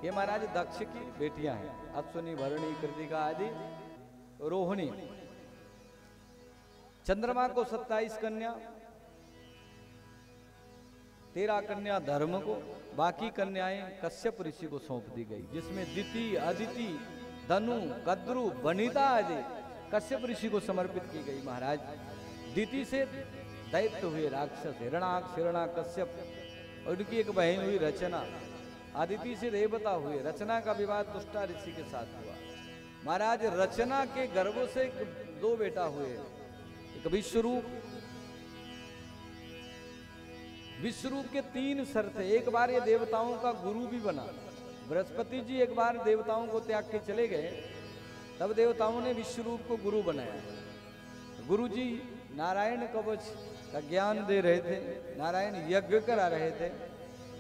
ये महाराज दक्ष की बेटियां हैं, अश्विनी, भरणी, कृतिका आदि, रोहिणी। चंद्रमा को 27 कन्या, 13 कन्या धर्म को, बाकी कन्याएं कश्यप ऋषि को सौंप दी गई, जिसमें दिति, अदिति, धनु, कद्रु, वनिता आदि कश्यप ऋषि को समर्पित की गई। महाराज दिति से दैत्य हुए राक्षस हिरणाक्ष, हिरण्याकश्यप, और उनकी एक बहन हुई रचना। आदिति से देवता हुए। रचना का विवाह तुष्टा ऋषि के साथ हुआ। महाराज रचना के गर्भ से 2 बेटा हुए, एक विश्वरूप। विश्वरूप के 3 शर्त है। एक बार ये देवताओं का गुरु भी बना। बृहस्पति जी एक बार देवताओं को त्याग के चले गए, तब देवताओं ने विश्वरूप को गुरु बनाया। गुरु जी नारायण कवच का ज्ञान दे रहे थे, नारायण यज्ञ करा रहे थे।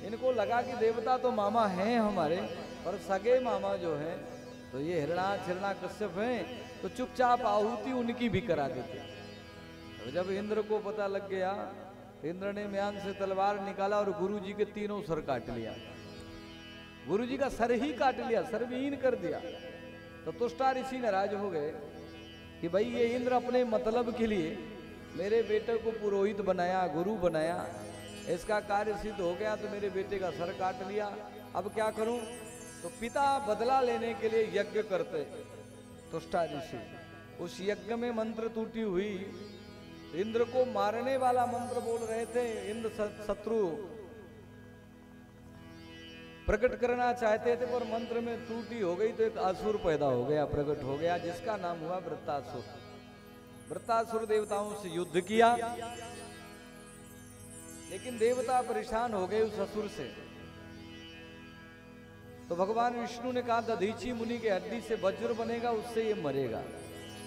इनको लगा कि देवता तो मामा हैं हमारे, पर सगे मामा जो हैं तो ये हिरणाक्ष, हिरण्याकश्यप हैं, तो चुपचाप आहुति उनकी भी करा देते। तो जब इंद्र को पता लग गया, इंद्र ने म्यान से तलवार निकाला और गुरु जी के 3 सर काट लिया। गुरु जी का सर ही काट लिया, सर विहीन कर दिया। तो तुष्टा ऋषि नाराज हो गए कि भाई ये इंद्र अपने मतलब के लिए मेरे बेटे को पुरोहित बनाया, गुरु बनाया, इसका कार्य सिद्ध हो गया तो मेरे बेटे का सर काट लिया, अब क्या करूं? तो पिता बदला लेने के लिए यज्ञ करते तुष्टा ऋषि। उस यज्ञ में मंत्र टूटी हुई, इंद्र को मारने वाला मंत्र बोल रहे थे। इंद्र शत्रु प्रकट करना चाहते थे, पर मंत्र में त्रुटि हो गई तो एक असुर पैदा हो गया, प्रकट हो गया, जिसका नाम हुआ वृत्तासुर। वृत्तासुर देवताओं से युद्ध किया, लेकिन देवता परेशान हो गए उस असुर से। तो भगवान विष्णु ने कहा दधीची मुनि के हड्डी से वज्र बनेगा, उससे ये मरेगा।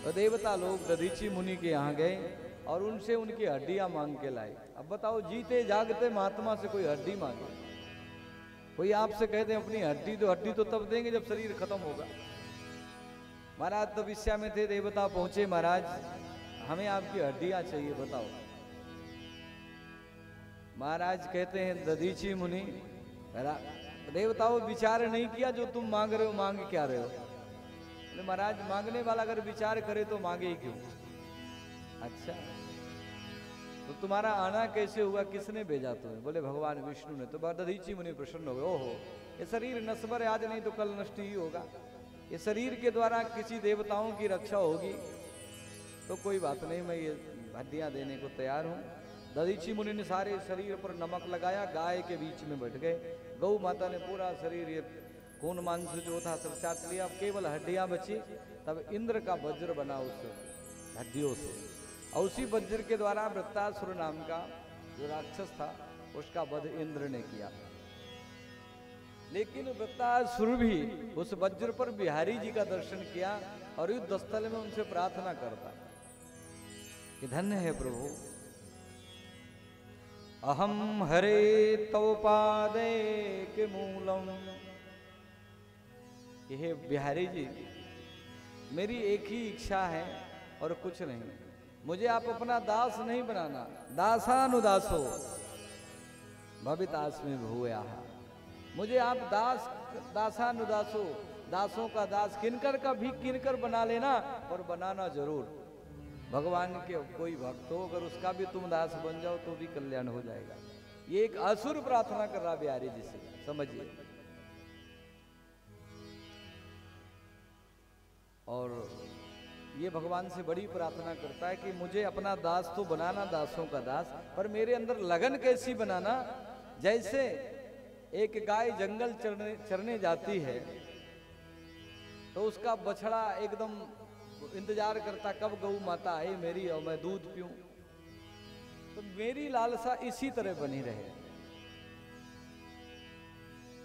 तो देवता लोग दधीची मुनि के यहाँ गए और उनसे उनकी हड्डियां मांग के लाए। अब बताओ, जीते जागते महात्मा से कोई हड्डी मांगे? कोई आपसे कहते हैं अपनी हड्डी, तो हड्डी तो तब देंगे जब शरीर खत्म होगा। महाराज तपस्या में थे, देवता पहुंचे, महाराज हमें आपकी हड्डियां चाहिए, बताओ। महाराज कहते हैं दधीची मुनि, देवताओं विचार नहीं किया, जो तुम मांग रहे हो मांग क्या रहे हो? महाराज मांगने वाला अगर विचार करे तो मांगे ही क्यों? अच्छा, तो तुम्हारा आना कैसे हुआ, किसने भेजा तुम्हें? बोले भगवान विष्णु ने। तो दधीची मुनि प्रसन्न हो गए, ओहो ये शरीर नश्वर है, आज नहीं तो कल नष्ट ही होगा, ये शरीर के द्वारा किसी देवताओं की रक्षा होगी, तो कोई बात नहीं, मैं ये हड्डियां देने को तैयार हूँ। दधीची मुनि ने सारे शरीर पर नमक लगाया, गाय के बीच में बैठ गए। गौ माता ने पूरा शरीर, ये खून मांस जो था सब चाट लिया, अब केवल हड्डियां बची। तब इंद्र का वज्र बना उस हड्डियों से, और उसी वज्र के द्वारा वृत्तासुर नाम का जो राक्षस था उसका वध इंद्र ने किया। लेकिन वृत्तासुर भी उस वज्र पर बिहारी जी का दर्शन किया और युद्ध स्थल में उनसे प्रार्थना करता कि धन्य है प्रभु, अहम हरे तव पादे के मूलम। यह बिहारी जी, मेरी एक ही इच्छा है और कुछ नहीं, मुझे आप अपना दास नहीं बनाना। दासानुदासो भवितास्मि भूया, मुझे आप दासानुदासो, दासों का दास, किनकर का भी किनकर बना लेना, और बनाना जरूर। भगवान के कोई भक्त हो, अगर उसका भी तुम दास बन जाओ तो भी कल्याण हो जाएगा। ये एक असुर प्रार्थना कर रहा बिहारी जी से, समझिए। और ये भगवान से बड़ी प्रार्थना करता है कि मुझे अपना दास तो बनाना, दासों का दास, पर मेरे अंदर लगन कैसी बनाना, जैसे एक गाय जंगल चरने जाती है तो उसका बछड़ा एकदम इंतजार करता कब गौ माता आए मेरी और मैं दूध पीऊं। तो मेरी लालसा इसी तरह बनी रहे।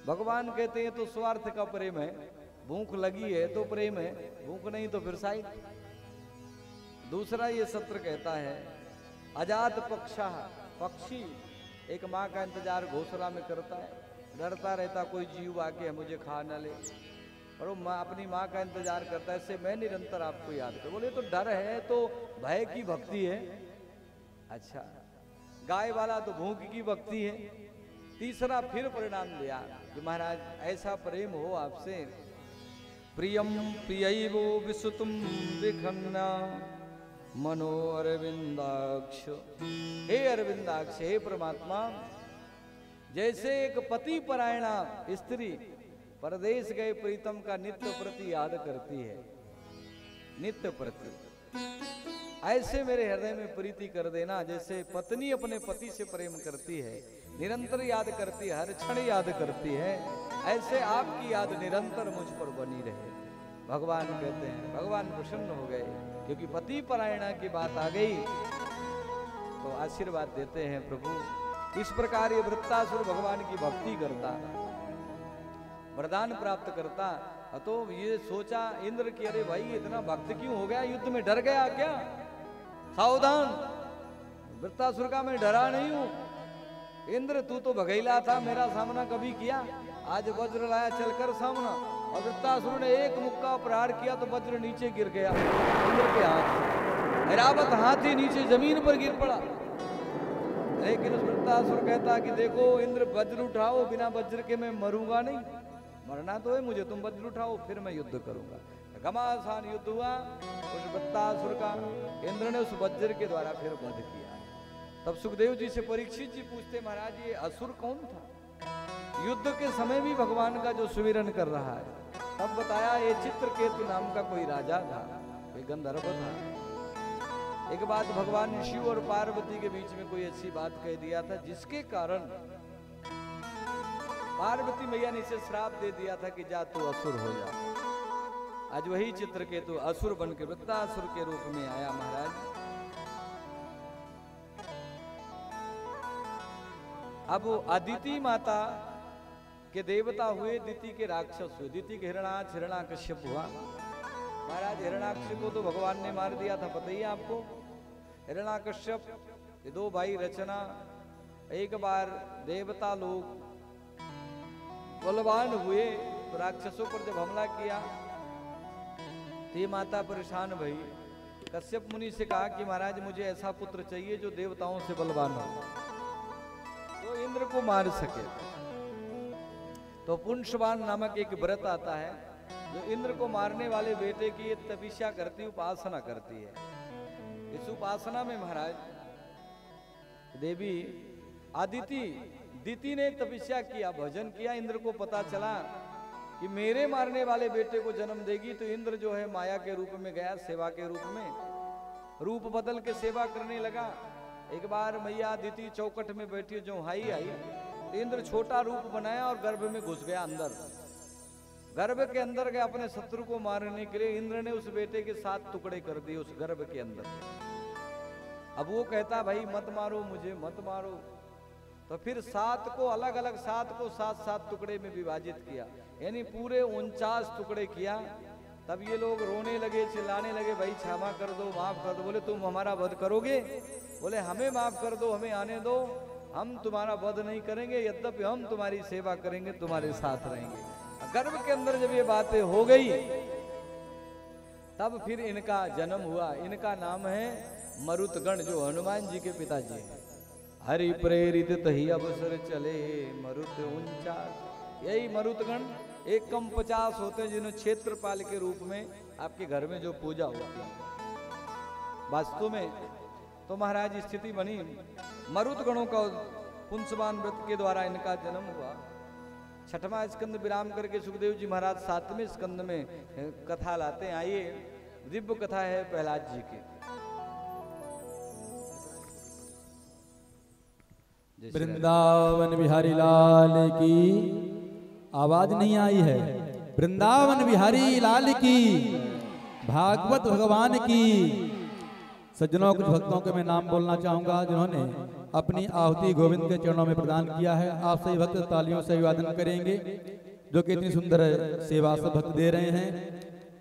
भगवान कहते हैं तो स्वार्थ का प्रेम है, भूख लगी है तो प्रेम है, भूख नहीं तो फिर साइड। दूसरा ये सत्र कहता है, अजात पक्षा, पक्षी एक माँ का इंतजार घोंसला में करता है, डरता रहता कोई जीव आके मुझे खा न ले, और वो माँ अपनी माँ का इंतजार करता है। इससे मैं निरंतर आपको याद कर। बोले तो डर है तो भय की भक्ति है। अच्छा, गाय वाला तो भूख की भक्ति है। तीसरा फिर परिणाम दिया कि महाराज ऐसा प्रेम हो आपसे, प्रियम प्रियैवो विसुतुम विखन्ना मनो अरविंदाक्ष। हे अरविंदाक्ष, हे परमात्मा, जैसे एक पति परायणा स्त्री परदेश गए प्रीतम का नित्य प्रति याद करती है, नित्य प्रति, ऐसे मेरे हृदय में प्रीति कर देना। जैसे पत्नी अपने पति से प्रेम करती है, निरंतर याद करती है, हर क्षण याद करती है, ऐसे आपकी याद निरंतर मुझ पर बनी रहे। भगवान कहते हैं, भगवान प्रसन्न हो गए क्योंकि पति परायणा की बात आ गई, तो आशीर्वाद देते हैं प्रभु। इस प्रकार ये वृत्तासुर भगवान की भक्ति करता, वरदान प्राप्त करता। तो ये सोचा इंद्र की, अरे भाई इतना भक्त क्यों हो गया, युद्ध में डर गया क्या? सावधान, वृत्तासुर का मैं डरा नहीं हूं। इंद्र तू तो भगैला था, मेरा सामना कभी किया? आज वज्र लाया चलकर सामना, और वृत्तासुर ने एक मुक्का प्रहार किया तो वज्र नीचे गिर गया इंद्र के हाथ, ऐरावत हाथी नीचे जमीन पर गिर पड़ा। लेकिन उस वृत्तासुर कहता कि देखो इंद्र, वज्र उठाओ, बिना वज्र के मैं मरूंगा नहीं, मरना तो है मुझे, तुम वज्र उठाओ फिर मैं युद्ध करूंगा। घमासान युद्ध हुआ उस वृत्तासुर का, इंद्र ने उस वज्र के द्वारा फिर वध किया। तब सुखदेव जी से परीक्षित जी पूछते, महाराज ये असुर कौन था? युद्ध के समय भी भगवान का जो सुमिरन कर रहा है। तब बताया ये चित्रकेतु नाम का कोई राजा था, कोई गंधर्व था। एक बात, भगवान शिव और पार्वती के बीच में कोई ऐसी बात कह दिया था जिसके कारण पार्वती मैया ने इसे श्राप दे दिया था कि जा तू असुर हो जा। आज वही चित्रकेतु असुर बन के वृत्तासुर के रूप में आया महाराज। अब वो अदिति माता के देवता हुए, दिति के राक्षस हुए। दिति के हिरण्याकश्यप हुआ महाराज। हिरण्याक्ष को तो भगवान ने मार दिया था, पता ही है आपको। हिरण्याकश्यप, ये दो भाई रचना, एक बार देवता लोग बलवान हुए तो राक्षसों पर जब हमला किया तो ये माता परेशान भई। कश्यप मुनि से कहा कि महाराज मुझे ऐसा पुत्र चाहिए जो देवताओं से बलवान हो, तो इंद्र को मार सके। तो पुंसवान नामक एक व्रत आता है जो इंद्र को मारने वाले बेटे की तपस्या करती, उपासना करती है। इस उपासना में महाराज देवी दिति ने तपस्या किया, भजन किया। इंद्र को पता चला कि मेरे मारने वाले बेटे को जन्म देगी, तो इंद्र जो है माया के रूप में गया, सेवा के रूप में रूप बदल के सेवा करने लगा। एक बार मैया दिति चौकट में बैठी, जो आई तो इंद्र छोटा रूप बनाया और गर्भ में घुस गया अंदर। गर्भ के अंदर गया अपने शत्रु को मारने के लिए। इंद्र ने उस बेटे के 7 टुकड़े कर दिए उस गर्भ के अंदर। अब वो कहता भाई मत मारो मुझे, मत मारो। तो फिर 7 को अलग अलग 7 को 7 टुकड़े में विभाजित किया, यानी पूरे 49 टुकड़े किया। तब ये लोग रोने लगे, चिल्लाने लगे, भाई क्षमा कर दो, माफ कर दो। बोले तुम हमारा वध करोगे? बोले हमें माफ कर दो, हमें आने दो, हम तुम्हारा वध नहीं करेंगे, यद्यपि हम तुम्हारी सेवा करेंगे, तुम्हारे साथ रहेंगे। गर्भ के अंदर जब ये बातें हो गई तब फिर इनका जन्म हुआ। इनका नाम है मरुतगण, जो हनुमान जी के पिताजी हैं। हरि प्रेरित तही अवसर चले मरुत 49। यही मरुतगण 1 कम 50 होते हैं जिन्होंने क्षेत्रपाल के रूप में आपके घर में जो पूजा हुआ। वास्तव में तो महाराज स्थिति बनी, मरुतगणों का पुंसवान व्रत के द्वारा इनका जन्म हुआ। 6वां स्कंद विराम करके सुखदेव जी महाराज 7वें स्कंद में कथा लाते हैं। आइए, दिव्य कथा है प्रहलाद जी की। वृंदावन बिहारी लाल की आवाज नहीं आई है। वृंदावन बिहारी लाल की, भागवत भगवान की। सज्जनों, कुछ भक्तों के मैं नाम बोलना चाहूंगा जिन्होंने अपनी आहुति गोविंद के चरणों में प्रदान किया है। आप सभी भक्त तालियों से अभिवादन करेंगे, जो कि इतनी सुंदर सेवा सब भक्त दे रहे हैं।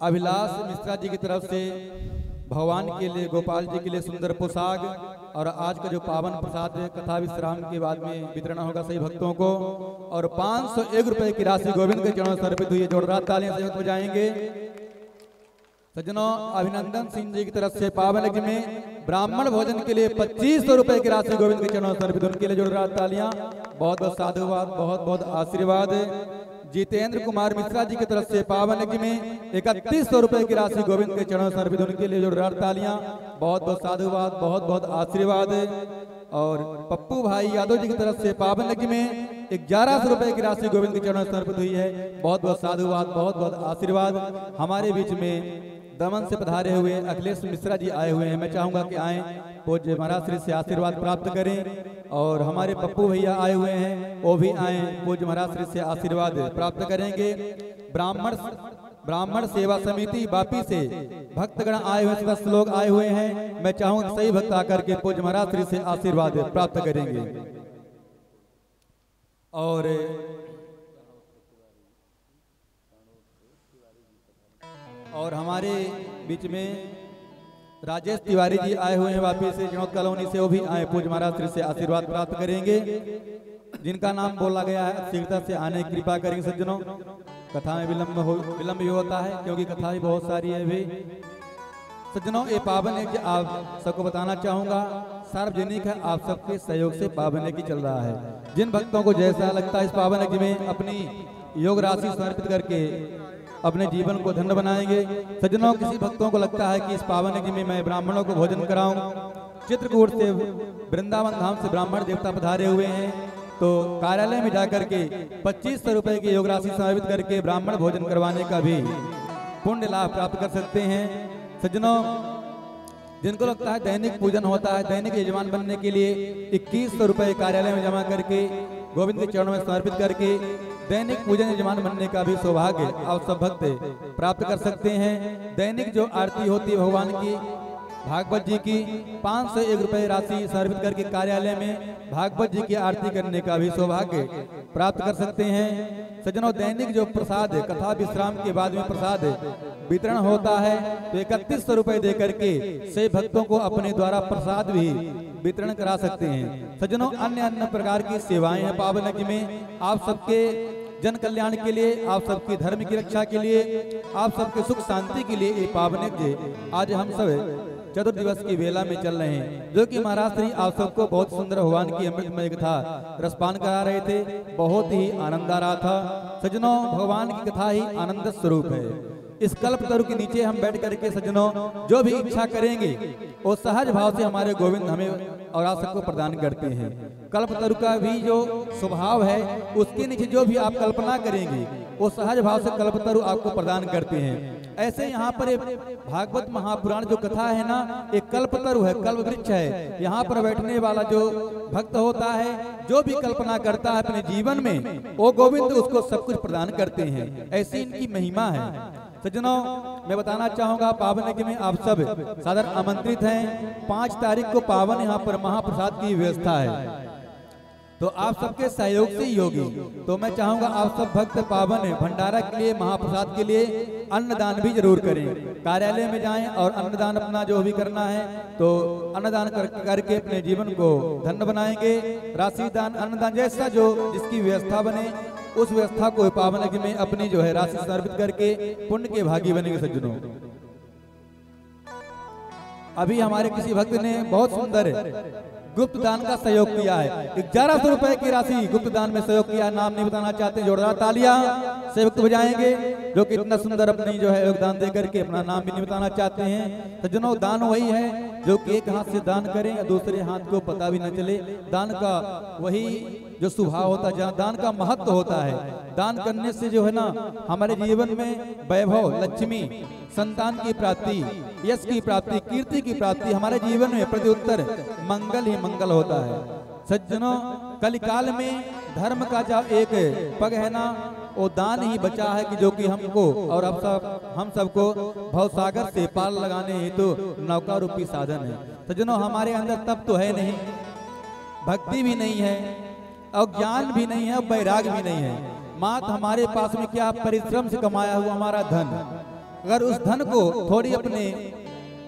अभिलाष मिश्रा जी की तरफ से भगवान के लिए, गोपाल जी के लिए सुंदर पोशाक, और आज का जो पावन प्रसाद है कथा विश्राम के बाद में वितरण होगा सभी भक्तों को। और 501 रुपए की राशि गोविंद के चरणों से अर्पित हुई है। जोरदार तालियां से बजाएंगे। सज्जनों, अभिनंदन सिंह जी की तरफ से पावन यज्ञ में ब्राह्मण भोजन के लिए 2500 रुपए की राशि गोविंद के चरणों में समर्पित, उनके लिए जोरदार तालियां। बहुत बहुत साधुवाद, बहुत बहुत आशीर्वाद। जितेंद्र कुमार मिश्रा जी की तरफ से पावन यज्ञ में 3100 रुपए की राशि गोविंद के चरणों में समर्पित, उनके लिए जोरदार तालियां। बहुत बहुत साधुवाद, बहुत बहुत आशीर्वाद। और पप्पू भाई यादव जी की तरफ से पावन यज्ञ में 1100 रुपए की राशि गोविंद के चरणों में समर्पित हुई है। बहुत बहुत साधुवाद, बहुत बहुत आशीर्वाद। हमारे बीच में दमन से पधारे हुए अखिलेश मिश्रा जी आए हुए हैं, मैं चाहूंगा कि आए, पूज्य महाराज श्री से आशीर्वाद प्राप्त करें। और हमारे पप्पू भैया आए हुए हैं, वो भी आए, पूज्य महाराज श्री से आशीर्वाद प्राप्त करेंगे। ब्राह्मण सेवा समिति बापी से भक्तगण आए हुए, समस्त लोग आए हुए हैं, मैं चाहूंगा सही भक्त आकर के पूज्य महाराज श्री से आशीर्वाद प्राप्त करेंगे। और हमारे बीच में राजेश तिवारी जी आए हुए हैं वापस से जनौत कॉलोनी से, वो भी आए, पूज्य महाराज श्री से आशीर्वाद प्राप्त करेंगे। जिनका नाम बोला गया है शीघ्रता से आने की कृपा करेंगे सज्जनों। कथा में विलम्ब भी होता है क्योंकि कथा भी बहुत सारी है भी सज्जनों। ये पावन यज्ञ आप सबको बताना चाहूंगा, सार्वजनिक है, आप सबके सहयोग से पावन यज्ञ चल रहा है। जिन भक्तों को जैसा लगता है इस पावन यज्ञ में अपनी योग राशि समर्पित करके अपने जीवन को धन्य बनाएंगे। सज्जनों, किसी भक्तों को लगता है कि इस पावन यज्ञ में मैं ब्राह्मणों को भोजन कराऊं, चित्रकूट से वृंदावन धाम से ब्राह्मण देवता पधारे हुए हैं, तो कार्यालय में जाकर के 2500 रुपए की योग राशि समर्पित करके ब्राह्मण भोजन करवाने का भी पुण्य लाभ प्राप्त कर सकते हैं। सज्जनों, जिनको लगता है दैनिक पूजन होता है, दैनिक यजमान बनने के लिए 2100 रुपए कार्यालय में जमा करके गोविंद के चरणों में समर्पित करके दैनिक पूजन यजमान बनने का भी सौभाग्य आप सब भक्त प्राप्त कर सकते हैं। दैनिक जो आरती होती है भगवान की, भागवत जी की, 501 रुपए राशि समर्पित करके कार्यालय में भागवत जी की आरती करने का भी सौभाग्य प्राप्त कर सकते हैं। सज्जनों, दैनिक जो प्रसाद कथा विश्राम के बाद में प्रसाद वितरण होता है, तो 3100 रुपए दे करके से भक्तों को अपने द्वारा प्रसाद भी वितरण करा सकते हैं। सज्जनों, अन्य अन्य प्रकार की सेवाएं हैं पावन यज्ञ में, आप सबके जन कल्याण के लिए, आप सबके धर्म की रक्षा के लिए, आप सबके सुख शांति के लिए ये पावन यज्ञ आज हम सब चतुर्दिवस की वेला में चल रहे हैं, जो कि महाराज श्री आप सबको बहुत सुंदर भगवान की अमृतमय कथा रसपान करा रहे थे। बहुत ही आनंद आ रहा था। सज्जनों, भगवान की कथा ही आनंद स्वरूप है। इस कल्प तरु के नीचे हम बैठ करके सज्जनों जो भी इच्छा करेंगे वो सहज भाव से हमारे गोविंद हमें और आप सबको प्रदान करते हैं। कल्प तरु का भी जो स्वभाव है उसके नीचे जो भी आप कल्पना करेंगे वो सहज भाव से कल्प तरु आपको प्रदान करते हैं। ऐसे यहाँ पर भागवत महापुराण जो कथा है ना, एक कल्प तरु है, कल्प वृक्ष है। यहाँ पर बैठने वाला जो भक्त होता है, जो भी कल्पना करता है अपने जीवन में, वो गोविंद उसको सब कुछ प्रदान करते हैं। ऐसी इनकी महिमा है। सज्जनों, मैं बताना चाहूंगा पावन यज्ञ में आप सब सादर आमंत्रित हैं। 5 तारीख को पावन यहाँ पर महाप्रसाद की व्यवस्था है, तो आप सबके सहयोग से ही होगी। तो मैं चाहूंगा आप सब भक्त पावन भंडारा के लिए, महाप्रसाद के लिए अन्नदान भी जरूर करें। कार्यालय में जाएं और अन्नदान अपना जो भी करना है तो अन्नदान करके अपने जीवन को धन्य बनाएंगे। राशि दान, अन्नदान, जैसा जो जिसकी व्यवस्था बने उस व्यवस्था को पावन यज्ञ में अपनी जो है राशि समर्पित करके पुण्य के भागी बनेंगे। सज्जनों, अभी हमारे किसी भक्त ने बहुत सुंदर गुप्त दान का सहयोग किया है, 1100 रुपए की राशि गुप्त दान में सहयोग किया। नाम नहीं बताना चाहते, जोरदार तालियां से भक्त बजाएंगे, जो कि इतना सुंदर अपनी जो है योगदान दे करके अपना नाम भी नहीं बताना चाहते हैं। सज्जनों, दान वही है जो कि एक हाथ से दान करें या दूसरे हाथ को पता भी न चले। दान का वही जो स्वभाव होता है, जहाँ दान का महत्व होता है। दान करने से जो है ना हमारे जीवन में वैभव, लक्ष्मी, संतान की प्राप्ति, यश की प्राप्ति, कीर्ति की प्राप्ति, हमारे जीवन में प्रत्युत्तर मंगल ही मंगल होता है। सज्जनों, कलिकाल में धर्म का जो एक पग है ना, वो दान ही बचा है कि जो कि हमको और हम सबको भवसागर से पार लगाने हेतु तो नौका रूपी साधन है। सज्जनों, हमारे अंदर तप तो है नहीं, भक्ति भी नहीं है, और ज्ञान भी नहीं है, वैराग भी नहीं है। मात्र हमारे पास में क्या परिश्रम से कमाया हुआ हमारा धन, अगर उस धन को थोड़ी अपने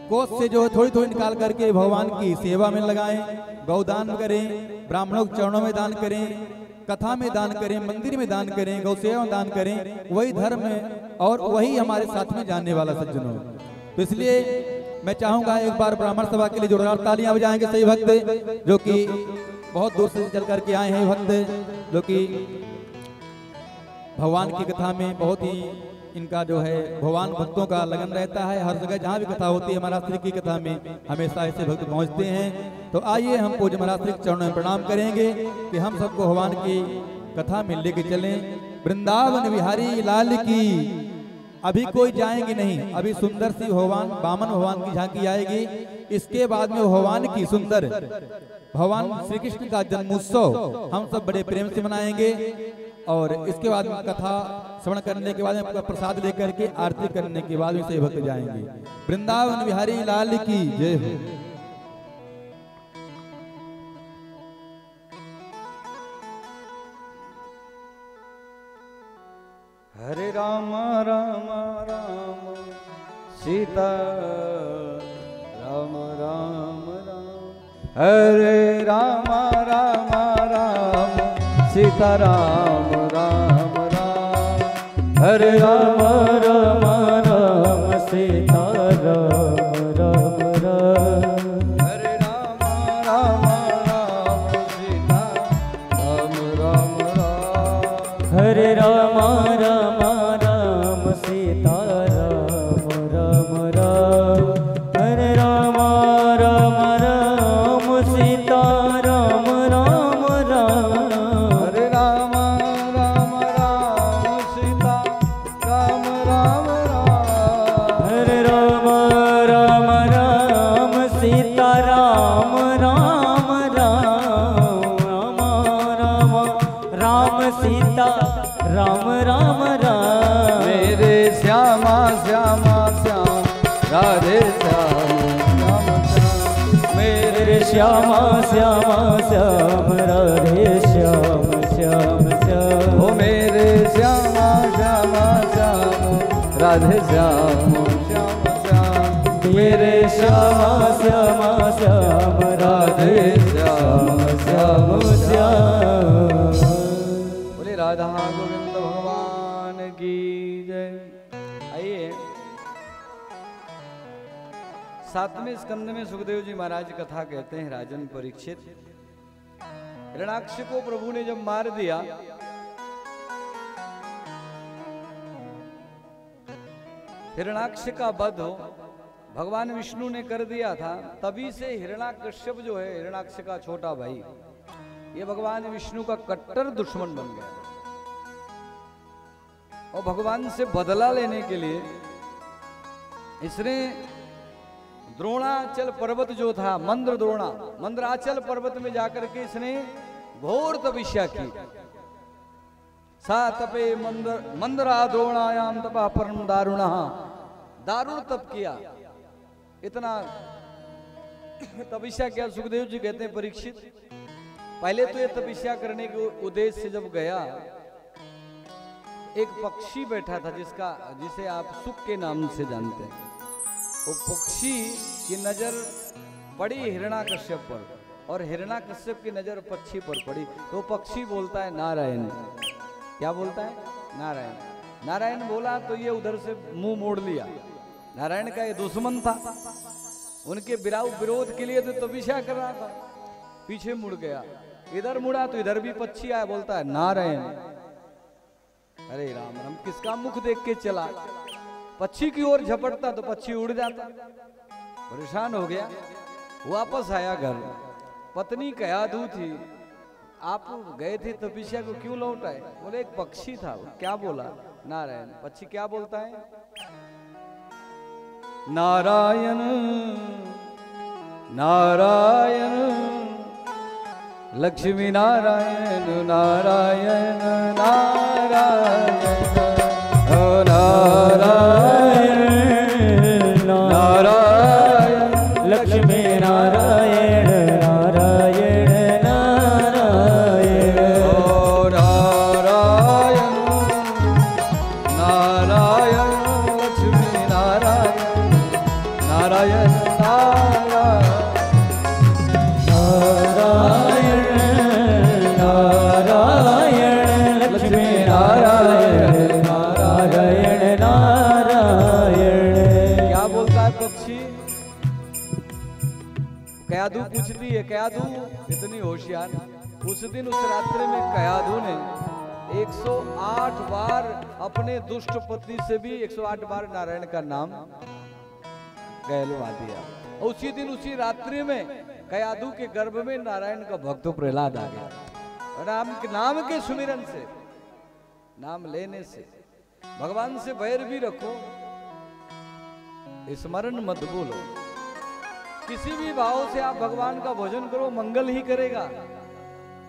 कोष से जो है थोड़ी निकाल करके भगवान की सेवा में लगाएं, गौदान करें, ब्राह्मणों के चरणों में दान करें, कथा में दान करें, मंदिर में दान करें, गौ सेवा में दान करें, वही धर्म है और वही हमारे साथ में जानने वाला। सज्जनों, तो इसलिए मैं चाहूंगा एक बार ब्राह्मण सभा के लिए जोरदार तालियां बजाएंगे सही भक्त जो कि बहुत दूर से चल करके आए हैं भक्त जो कि भगवान की कथा में बहुत ही इनका जो है भगवान भक्तों का लगन रहता है। हर जगह जहाँ भी कथा होती है महाराज श्री की कथा में हमेशा ऐसे भक्त पहुँचते हैं। तो आइए हम पूज्य महाराज श्री के चरणों में प्रणाम करेंगे कि हम सबको भगवान की कथा में लेके चलें। वृंदावन बिहारी लाल की। अभी कोई जाएंगे नहीं, अभी सुंदर सी भगवान बामन भगवान की झांकी आएगी। इसके बाद में भगवान की सुंदर भगवान श्री कृष्ण का जन्मोत्सव हम सब बड़े प्रेम से मनाएंगे। और इसके बाद में कथा श्रवण करने के बाद में प्रसाद लेकर के आरती करने के बाद में सही भक्त जाएंगे। वृंदावन बिहारी लाल की जय हो। हरे राम राम राम सीता राम राम राम हरे राम राम राम सीता राम राम राम हरे राम राम राम सीता राम राम राम हरे राम राम राम सीता राम राम राम हरे राम श्यामा श्यामा श्याम राधे श्याम श्याम श्याम हो मेरे श्यामा श्यामा श्याम राधे श्याम श्याम श्याम मेरे श्यामा श्यामा श्याम राधे श्याम श्याम श्याम। बोले राधा गोविंद भगवान की जय। आइए 7वें स्कंद में सुखदेव जी महाराज कथा कहते हैं। राजन परीक्षित, हिरणाक्ष को प्रभु ने जब मार दिया हिरणाक्ष का वध हो भगवान विष्णु ने कर दिया था, तभी से हिरणाकश्यप जो है हिरणाक्ष का छोटा भाई ये भगवान विष्णु का कट्टर दुश्मन बन गया। और भगवान से बदला लेने के लिए इसने द्रोणाचल पर्वत जो था मंद्राचल पर्वत में जाकर के इसने घोर तपस्या की। सा तपे मंदरा द्रोणायाम तपा परम दारुण तप किया। इतना तपस्या किया। सुखदेव जी कहते हैं परीक्षित पहले तो ये तपस्या करने के उद्देश्य से जब गया एक पक्षी बैठा था जिसे आप सुख के नाम से जानते हैं। वो पक्षी की नजर पड़ी हिरणाकश्यप पर और हिरणाकश्यप की नजर पक्षी पर पड़ी तो पक्षी बोलता है नारायण। क्या बोलता है? नारायण। नारायण बोला तो ये उधर से मुंह मोड़ लिया। नारायण का ये दुश्मन था, उनके विरोध के लिए तो तपस्या कर रहा था, पीछे मुड़ गया। इधर मुड़ा तो इधर भी पक्षी आया, बोलता है नारायण। अरे राम राम, किसका मुख देख के चला? पक्षी की ओर झपटता तो पक्षी उड़ जाता। परेशान हो गया, वापस आया घर। पत्नी कयाधु थी, आप गए थे तपस्या को क्यों लौट आए? बोले एक पक्षी था। क्या बोला? नारायण। पक्षी क्या बोलता है? नारायण नारायण लक्ष्मी नारायण नारायण नारायण नारायण नारायण लक्ष्मी नारायण नारायण नारायण नारायण नारायण लक्ष्मी नारायण नारायण नारायण नारायण लक्ष्मी नारायण पूछती है कयाधु इतनी होशियार, उस दिन उस रात्रि में कयाधु ने 108 बार अपने दुष्ट पत्नी से भी 108 बार नारायण का नाम कहलवा दिया। उसी दिन उसी रात्रि में कयाधु के गर्भ में नारायण का भक्त प्रहलाद आ गया। नाम के सुमिरन से, नाम लेने से, भगवान से बैर भी रखो, स्मरण मत भूलो। किसी भी भाव से आप भगवान का भोजन करो, मंगल ही करेगा।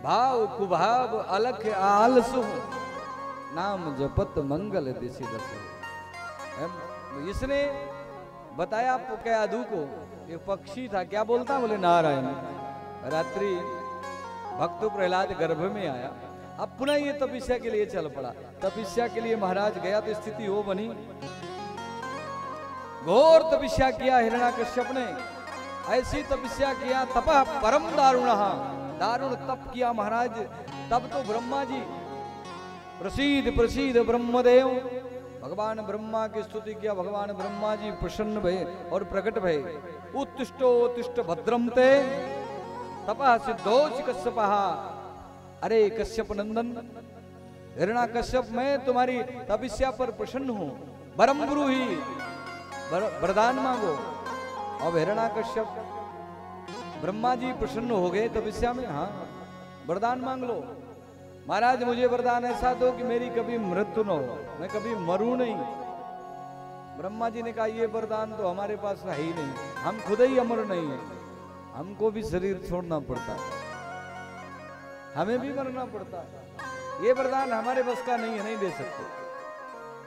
भाव कुभाव अलख आलस हो, नाम जपत मंगल दिशि दस। इसने बताया कयाधु को, एक पक्षी था, क्या बोलता, बोले नारायण। रात्रि भक्त प्रहलाद गर्भ में आया। अब पुनः ये तपस्या के लिए चल पड़ा। तपस्या के लिए महाराज गया तो स्थिति वो बनी, घोर तपस्या किया हिरण्याकश्यप ने, ऐसी तपस्या किया, तपः परम दारुणः, दारुण तप किया महाराज। तब तो ब्रह्मा जी प्रसीद प्रसीद ब्रह्मदेव, भगवान ब्रह्मा की स्तुति किया। भगवान ब्रह्मा जी प्रसन्न भये और प्रकट भये। उत्तिष्ठो उत्तिष्ठ भद्रम ते तपः सिद्धोच कश्यपः। अरे कश्यप नंदन हिरण्याकश्यप, मैं तुम्हारी तपस्या पर प्रसन्न हूं, वरम ब्रूहि, वरदान मांगो। अब हिरण्याकश्यप, ब्रह्मा जी प्रसन्न हो गए तपस्या में, हाँ वरदान मांग लो। महाराज मुझे वरदान ऐसा दो कि मेरी कभी मृत्यु न हो, मैं कभी मरूं नहीं। ब्रह्मा जी ने कहा ये वरदान तो हमारे पास है ही नहीं, हम खुद ही अमर नहीं है, हमको भी शरीर छोड़ना पड़ता है, हमें भी मरना पड़ता है, ये वरदान हमारे बस का नहीं है, नहीं दे सकते।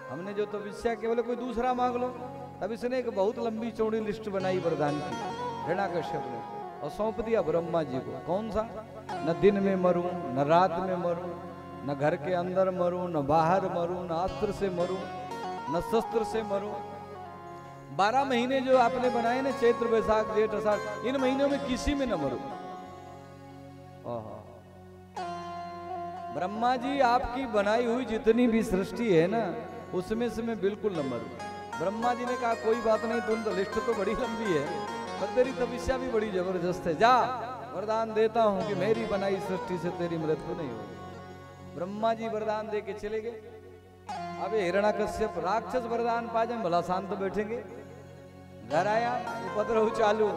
हमने जो तपस्या केवल कोई दूसरा मांग लो। तब इसने एक बहुत लंबी चौड़ी लिस्ट बनाई वरदान की हिरण्याकश्यप ने, और सौंप दिया ब्रह्मा जी को। कौन सा? न दिन में मरूं, न रात में मरूं, न घर के अंदर मरूं, न बाहर मरूं, न अस्त्र से मरूं, न शस्त्र से मरूं। 12 महीने जो आपने बनाए ना, चैत्र बैसाख जेठ आषाढ़, इन महीनों में किसी में न मरूं। ब्रह्मा जी आपकी बनाई हुई जितनी भी सृष्टि है ना, उसमें से मैं बिल्कुल न मरूं। ब्रह्मा जी ने कहा कोई बात नहीं, तुम तो लिस्ट तो बड़ी लंबी है, पर तेरी तपस्या भी बड़ी जबरदस्त है, जा वरदान देता हूं कि मेरी बनाई सृष्टि से तेरी मृत्यु नहीं होगी। ब्रह्मा जी वरदान दे के चले गए। अब हिरण्याकश्यप राक्षस वरदान पा जाए भला शांत बैठेंगे। घर आया, उपद्रव चालू।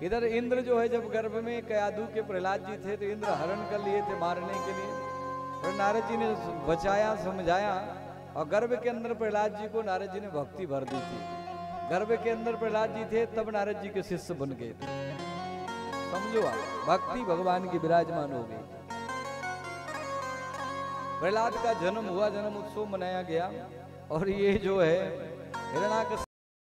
इधर इंद्र जो है, जब गर्भ में कयाधु के प्रहलाद जी थे तो इंद्र हरण कर लिए थे मारने के लिए, और नारद जी ने बचाया, समझाया, और गर्भ के अंदर प्रहलाद जी को नारद जी ने भक्ति भर दी थी। गर्भ के अंदर प्रहलाद जी थे, तब नारद जी के शिष्य बन गए थे। समझो आप, भक्ति भगवान की विराजमान हो गई। प्रहलाद का जन्म हुआ, जन्म उत्सव मनाया गया, और ये जो है हिरण्याकश्यप